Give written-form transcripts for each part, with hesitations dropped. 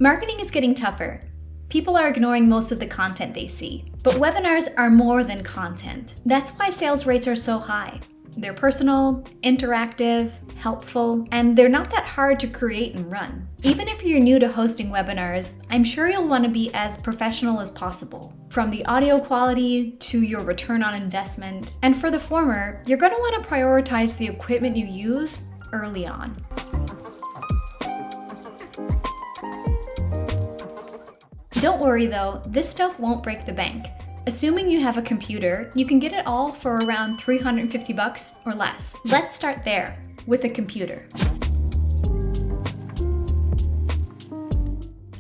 Marketing is getting tougher. People are ignoring most of the content they see. But webinars are more than content. That's why sales rates are so high. They're personal, interactive, helpful, and they're not that hard to create and run. Even if you're new to hosting webinars, I'm sure you'll want to be as professional as possible. From the audio quality to your return on investment. And for the former, you're going to want to prioritize the equipment you use early on. Don't worry though, this stuff won't break the bank. Assuming you have a computer, you can get it all for around $350 or less. Let's start there, with a computer.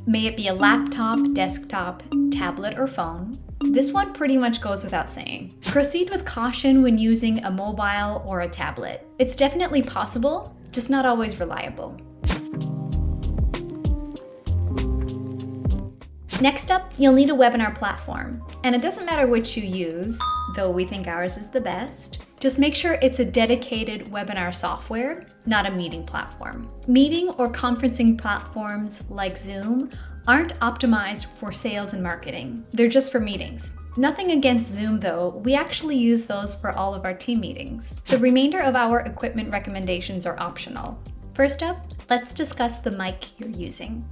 May it be a laptop, desktop, tablet, or phone. This one pretty much goes without saying. Proceed with caution when using a mobile or a tablet. It's definitely possible, just not always reliable. Next up, you'll need a webinar platform. And it doesn't matter which you use, though we think ours is the best. Just make sure it's a dedicated webinar software, not a meeting platform. Meeting or conferencing platforms like Zoom aren't optimized for sales and marketing. They're just for meetings. Nothing against Zoom though, we actually use those for all of our team meetings. The remainder of our equipment recommendations are optional. First up, let's discuss the mic you're using.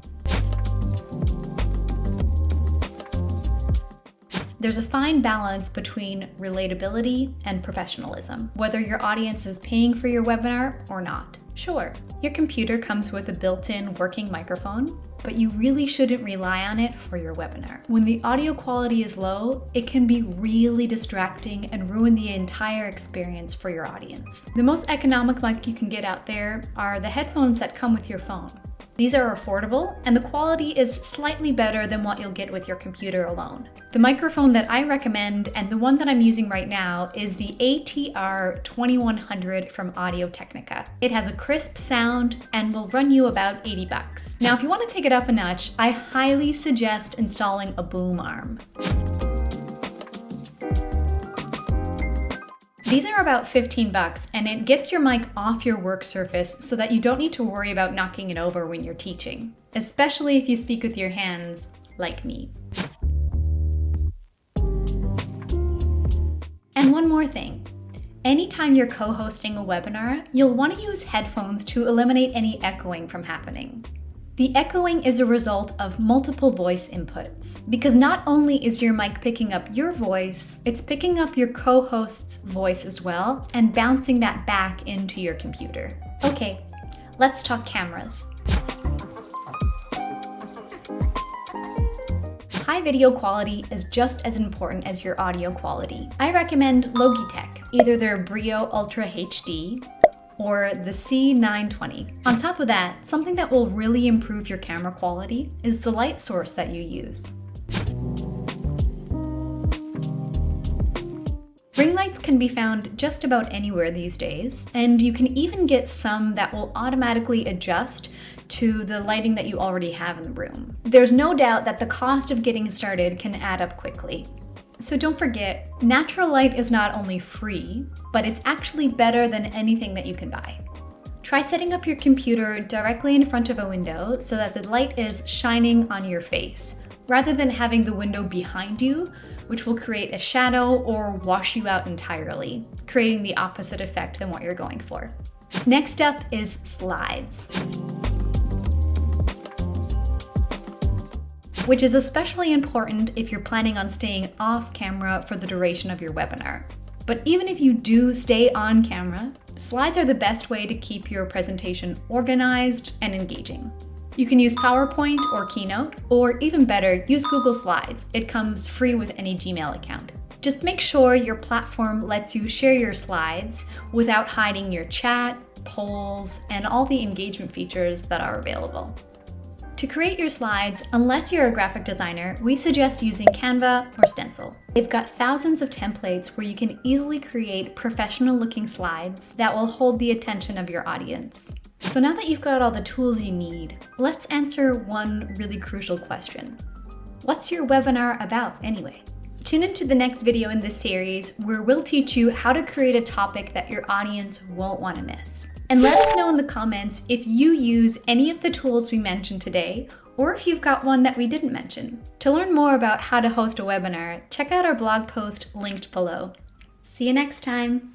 There's a fine balance between relatability and professionalism, whether your audience is paying for your webinar or not. Sure, your computer comes with a built-in working microphone, but you really shouldn't rely on it for your webinar. When the audio quality is low, it can be really distracting and ruin the entire experience for your audience. The most economic mic you can get out there are the headphones that come with your phone. These are affordable, and the quality is slightly better than what you'll get with your computer alone. The microphone that I recommend, and the one that I'm using right now, is the ATR 2100 from Technica. It has a crisp sound and will run you about $80. Now, if you want to take it up a notch, I highly suggest installing a boom arm. These are about $15 and it gets your mic off your work surface so that you don't need to worry about knocking it over when you're teaching, especially if you speak with your hands like me. And one more thing. Anytime you're co-hosting a webinar, you'll want to use headphones to eliminate any echoing from happening. The echoing is a result of multiple voice inputs, because not only is your mic picking up your voice, it's picking up your co-host's voice as well and bouncing that back into your computer. Okay, let's talk cameras. High video quality is just as important as your audio quality. I recommend Logitech, either their Brio Ultra HD or the C920. On top of that, something that will really improve your camera quality is the light source that you use. Ring lights can be found just about anywhere these days, and you can even get some that will automatically adjust to the lighting that you already have in the room. There's no doubt that the cost of getting started can add up quickly. So don't forget, natural light is not only free, but it's actually better than anything that you can buy. Try setting up your computer directly in front of a window so that the light is shining on your face, rather than having the window behind you, which will create a shadow or wash you out entirely, creating the opposite effect than what you're going for. Next up is slides, which is especially important if you're planning on staying off camera for the duration of your webinar. But even if you do stay on camera, slides are the best way to keep your presentation organized and engaging. You can use PowerPoint or Keynote, or even better, use Google Slides. It comes free with any Gmail account. Just make sure your platform lets you share your slides without hiding your chat, polls, and all the engagement features that are available. To create your slides, unless you're a graphic designer, we suggest using Canva or Stencil. They've got thousands of templates where you can easily create professional-looking slides that will hold the attention of your audience. So now that you've got all the tools you need, let's answer one really crucial question. What's your webinar about anyway? Tune into the next video in this series where we'll teach you how to create a topic that your audience won't want to miss. And let us know in the comments if you use any of the tools we mentioned today, or if you've got one that we didn't mention. To learn more about how to host a webinar, check out our blog post linked below. See you next time.